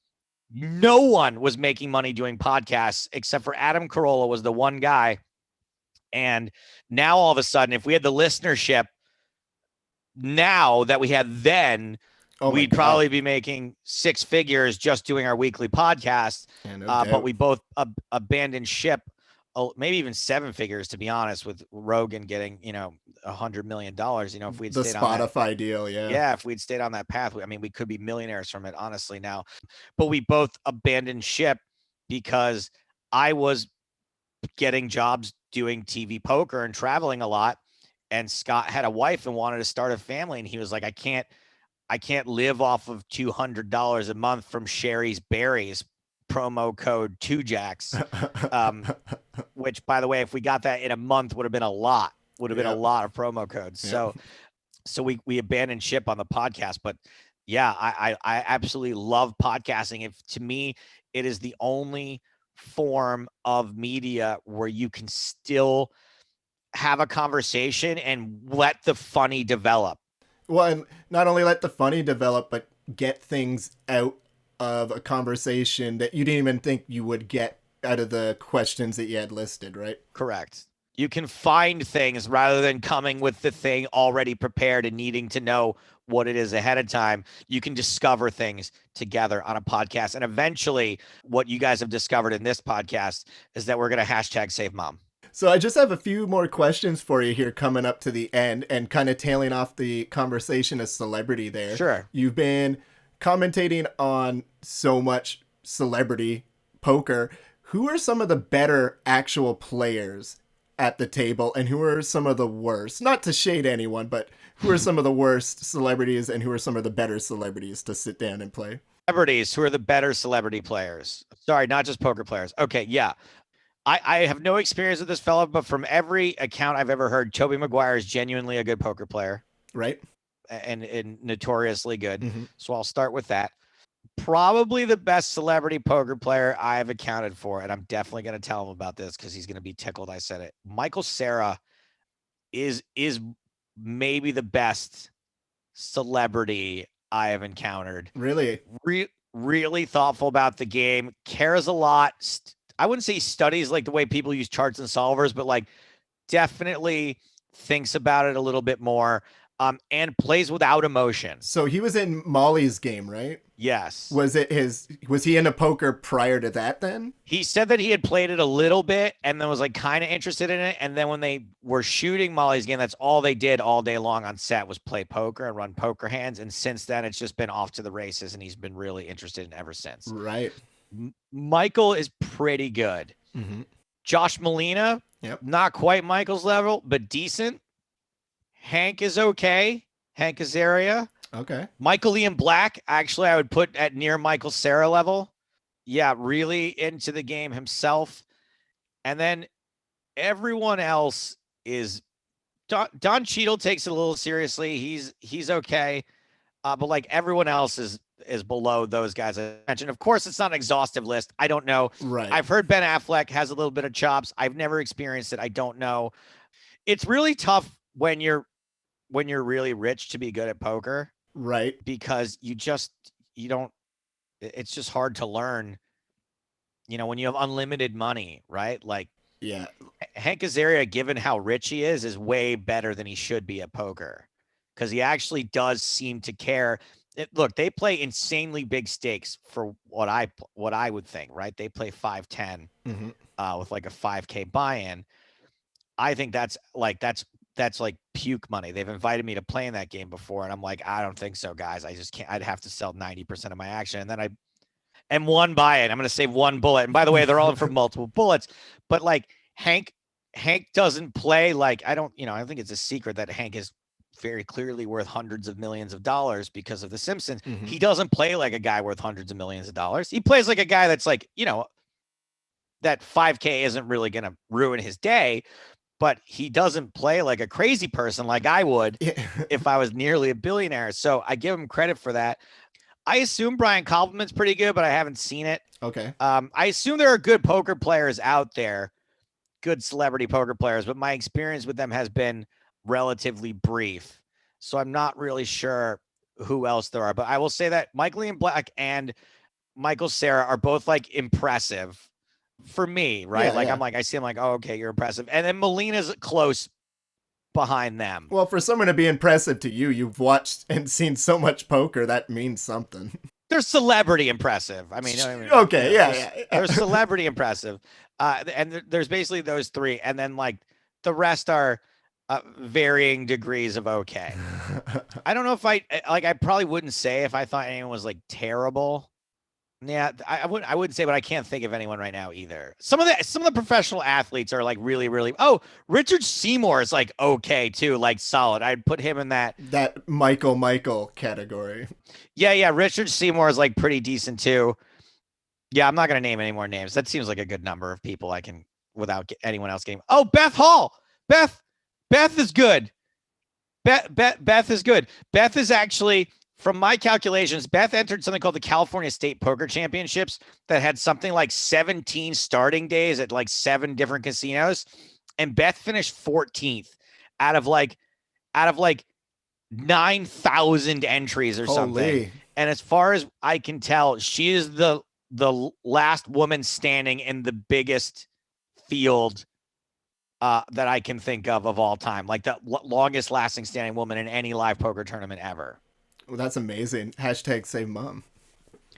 no one was making money doing podcasts except for Adam Carolla was the one guy. And now all of a sudden, if we had the listenership now that we had then, we'd probably be making 6 figures just doing our weekly podcast.
Yeah, no
but we both abandoned ship, maybe even 7 figures, to be honest, with Rogan getting, $100 million. If we'd
the
stayed
Spotify
on that
deal,
if we'd stayed on that path, we could be millionaires from it, honestly, now. But we both abandoned ship because I was getting jobs doing TV poker and traveling a lot. And Scott had a wife and wanted to start a family. And he was like, I can't live off of $200 a month from Sherry's Berries, promo code 2jacks. Which, by the way, if we got that in a month, would have been a lot of promo codes. Yep. So we abandoned ship on the podcast. But yeah, I absolutely love podcasting. To me, it is the only form of media where you can still have a conversation and let the funny develop.
Well, and not only let the funny develop, but get things out of a conversation that you didn't even think you would get out of the questions that you had listed, right?
Correct. You can find things rather than coming with the thing already prepared and needing to know what it is ahead of time. You can discover things together on a podcast. And eventually, what you guys have discovered in this podcast is that we're going to hashtag save mom.
So I just have a few more questions for you here coming up to the end and kind of tailing off the conversation of celebrity there.
Sure.
You've been commentating on so much celebrity poker. Who are some of the better actual players at the table, and who are some of the worst? Not to shade anyone, but who are some of the worst celebrities and who are some of the better celebrities to sit down and play?
Celebrities, who are the better celebrity players? Sorry, not just poker players. Okay, yeah. I have no experience with this fella, but from every account I've ever heard, Tobey Maguire is genuinely a good poker player.
Right.
And notoriously good.
Mm-hmm.
So I'll start with that. Probably the best celebrity poker player I've accounted for, and I'm definitely going to tell him about this because he's going to be tickled I said it. Michael Cera is maybe the best celebrity I have encountered.
Really?
Really thoughtful about the game, cares a lot. I wouldn't say he studies like the way people use charts and solvers, but like definitely thinks about it a little bit more, and plays without emotion.
So he was in Molly's game, right?
Yes.
Was he into poker prior to that then?
He said that he had played it a little bit and then was like kind of interested in it. And then when they were shooting Molly's game, that's all they did all day long on set was play poker and run poker hands. And since then, it's just been off to the races, and he's been really interested in it ever since.
Right.
Michael is pretty good.
Mm-hmm.
Josh Molina,
yep,
not quite Michael's level, but decent. Hank is okay. Hank Azaria.
Okay.
Michael Ian Black, actually, I would put at near Michael Cera level. Yeah, really into the game himself. And then everyone else is Don Cheadle takes it a little seriously. He's okay. But like everyone else is below those guys I mentioned. Of course, it's not an exhaustive list. I don't know.
Right.
I've heard Ben Affleck has a little bit of chops. I've never experienced it. I don't know. It's really tough when you're really rich to be good at poker.
Right.
Because it's just hard to learn, when you have unlimited money, right? Like,
yeah,
Hank Azaria, given how rich he is way better than he should be at poker, because he actually does seem to care. Look, they play insanely big stakes for what I would think, right? They play 5-10 with like a 5K buy-in. I think that's like puke money. They've invited me to play in that game before, and I'm like, I don't think so, guys. I just can't. I'd have to sell 90% of my action, and then and one buy-in. I'm going to save one bullet. And by the way, they're all in for multiple bullets. But like Hank doesn't play like I think it's a secret that Hank is very clearly worth hundreds of millions of dollars because of The Simpsons. Mm-hmm. He doesn't play like a guy worth hundreds of millions of dollars. He plays like a guy that's like, that 5K isn't really going to ruin his day. But he doesn't play like a crazy person like I would if I was nearly a billionaire. So I give him credit for that. I assume Brian Koppelman's pretty good, but I haven't seen it.
Okay.
I assume there are good poker players out there, good celebrity poker players, but my experience with them has been relatively brief. So I'm not really sure who else there are. But I will say that Michael Ian Black and Michael Cera are both like impressive. For me, right?
Yeah,
like,
yeah.
I'm like, I see him like, oh, okay, you're impressive. And then Molina's close behind them.
Well, for someone to be impressive to you, you've watched and seen so much poker, that means something.
They're celebrity impressive. I mean,
okay, yeah.
They're celebrity impressive. And there's basically those three. And then like the rest are varying degrees of okay. I don't know if I probably wouldn't say if I thought anyone was like terrible. Yeah, I wouldn't say, but I can't think of anyone right now either. Some of the professional athletes are like really, really. Oh, Richard Seymour is like okay too, like solid. I'd put him in that
Michael category.
Yeah. Richard Seymour is like pretty decent too. Yeah, I'm not gonna name any more names. That seems like a good number of people I can without anyone else getting. Oh, Beth Hall. Beth is good. Beth is good. Beth is actually. From my calculations, Beth entered something called the California State Poker Championships that had something like 17 starting days at like 7 different casinos. And Beth finished 14th out of like 9,000 entries or something. And as far as I can tell, she is the last woman standing in the biggest field that I can think of all time. Like the longest lasting standing woman in any live poker tournament ever.
Well, that's amazing. Hashtag save mom.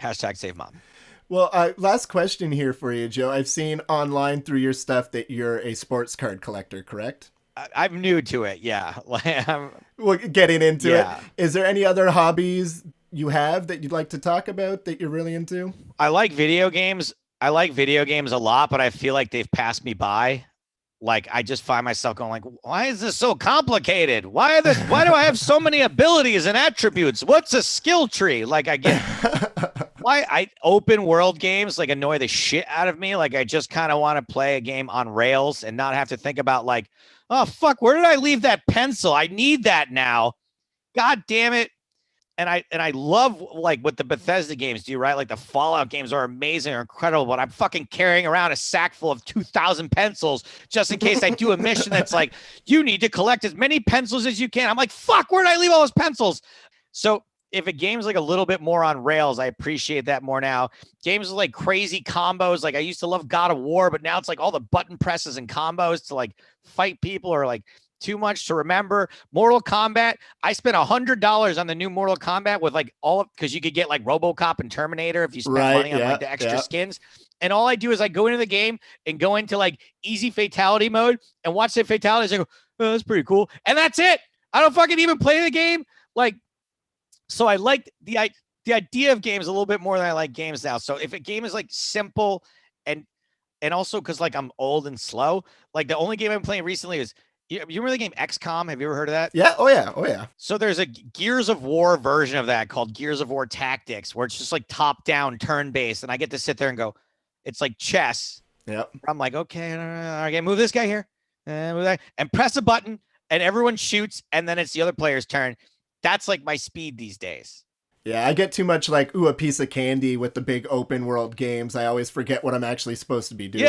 Hashtag save mom.
Well, last question here for you, Joe. I've seen online through your stuff that you're a sports card collector, correct?
I'm new to it, yeah.
Well, getting into it. Is there any other hobbies you have that you'd like to talk about that you're really into?
I like video games. I like video games a lot, but I feel like they've passed me by. like I just find myself going like, why is this so complicated? Why do I have so many abilities and attributes? What's a skill tree? Like I get why I open world games like annoy the shit out of me. Like I just kind of want to play a game on rails and not have to think about like, oh fuck, where did I leave that pencil? I need that now. God damn it. And I love like what the Bethesda games do, right? Like the Fallout games are amazing or incredible, but I'm fucking carrying around a sack full of 2,000 pencils just in case I do a mission that's like, you need to collect as many pencils as you can. I'm like, fuck, where did I leave all those pencils? So if a game's like a little bit more on rails, I appreciate that more now. Games with like crazy combos, like I used to love God of War, but now it's like all the button presses and combos to like fight people or like too much to remember. Mortal Kombat, I spent $100 on the new Mortal Kombat with like all of, because you could get like RoboCop and Terminator if you spent money on like the extra skins. And all I do is I go into the game and go into like easy fatality mode and watch the fatalities. I go, oh, that's pretty cool. And that's it. I don't fucking even play the game. Like, so I like the idea of games a little bit more than I like games now. So if a game is like simple and also because like I'm old and slow, like the only game I'm playing recently is, you remember the game XCOM? Have you ever heard of that?
Yeah. Oh, yeah. Oh, yeah.
So there's a Gears of War version of that called Gears of War Tactics, where it's just like top down turn based. And I get to sit there and go, it's like chess.
Yep.
I'm like, okay, okay, move this guy here and move that, and press a button and everyone shoots. And then it's the other player's turn. That's like my speed these days.
Yeah, I get too much like, ooh, a piece of candy with the big open world games. I always forget what I'm actually supposed to be doing.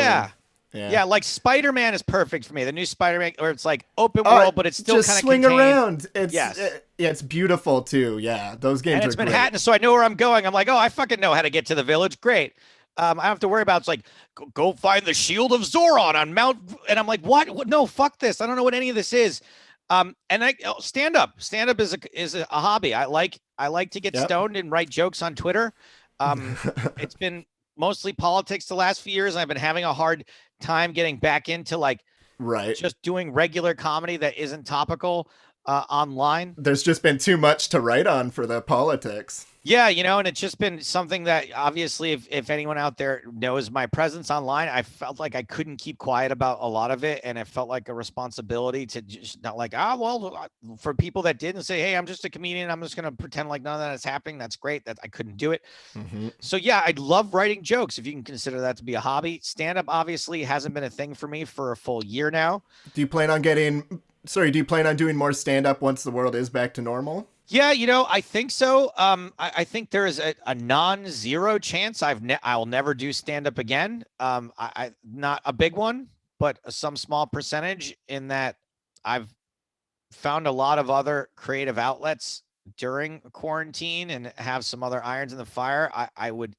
Yeah, like Spider-Man is perfect for me. The new Spider-Man, where it's like open world, but it's still kind of
swing
contained.
Around. It's beautiful too. Yeah, those games
and it's
are great.
Manhattan, so I know where I'm going. I'm like, oh, I fucking know how to get to the village. Great. I don't have to worry about. It's like go find the Shield of Zoron on Mount. And I'm like, what? No, fuck this. I don't know what any of this is. And stand up is a hobby. I like to get stoned and write jokes on Twitter. It's been mostly politics the last few years. I've been having a hard time getting back into like just doing regular comedy that isn't topical online.
There's just been too much to write on for the politics.
Yeah, and it's just been something that obviously if anyone out there knows my presence online, I felt like I couldn't keep quiet about a lot of it. And it felt like a responsibility to just not like, for people that didn't say, hey, I'm just a comedian, I'm just going to pretend like none of that is happening. That's great that I couldn't do it. Mm-hmm. So yeah, I'd love writing jokes if you can consider that to be a hobby. Stand-up obviously hasn't been a thing for me for a full year now.
Do you plan on doing more stand-up once the world is back to normal?
Yeah, I think so. I think there is a non-zero chance I'll never do stand-up again. I not a big one, but some small percentage in that I've found a lot of other creative outlets during quarantine and have some other irons in the fire. I would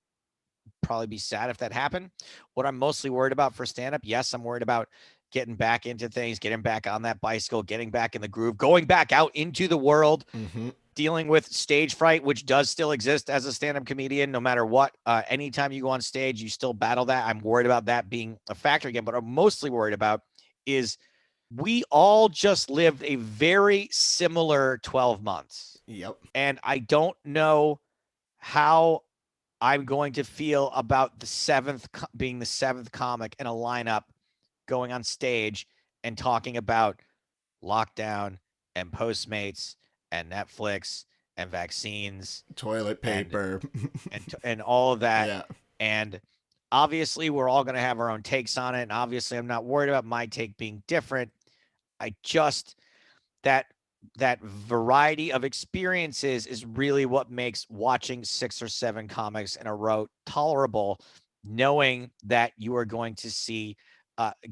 probably be sad if that happened. What I'm mostly worried about for stand-up, yes, I'm worried about getting back into things, getting back on that bicycle, getting back in the groove, going back out into the world, dealing with stage fright, which does still exist as a stand-up comedian, no matter what. Anytime you go on stage, you still battle that. I'm worried about that being a factor again, but I'm mostly worried about is we all just lived a very similar 12 months.
Yep.
And I don't know how I'm going to feel about being the seventh comic in a lineup going on stage and talking about lockdown and Postmates and Netflix and vaccines,
toilet paper,
and all of that.
Yeah.
And obviously we're all going to have our own takes on it. And obviously I'm not worried about my take being different. I just, that variety of experiences is really what makes watching 6 or 7 comics in a row tolerable, knowing that you are going to see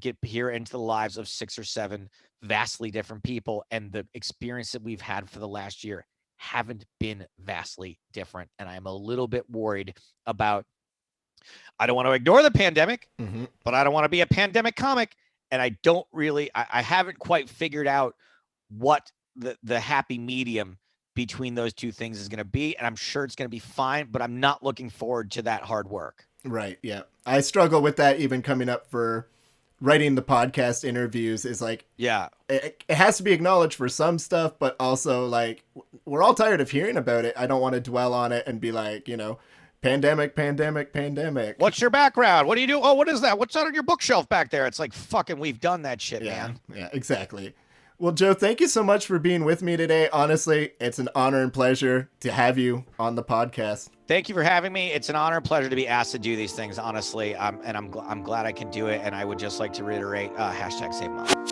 get here into the lives of 6 or 7 vastly different people, and the experience that we've had for the last year haven't been vastly different. And I'm a little bit worried about, I don't want to ignore the pandemic, but I don't want to be a pandemic comic. And I don't really, I haven't quite figured out what the happy medium between those two things is going to be. And I'm sure it's going to be fine, but I'm not looking forward to that hard work.
Right. Yeah. I struggle with that even coming up for writing the podcast interviews. Is like,
yeah,
it has to be acknowledged for some stuff, but also like we're all tired of hearing about it. I don't want to dwell on it and be like, Pandemic, pandemic, pandemic.
What's your background? What do you do? Oh, what is that? What's on your bookshelf back there? It's like, fucking, we've done that shit, man.
Yeah, exactly. Well, Joe, thank you so much for being with me today. Honestly, it's an honor and pleasure to have you on the podcast.
Thank you for having me. It's an honor and pleasure to be asked to do these things, honestly. And I'm glad I can do it. And I would just like to reiterate, hashtag save mom.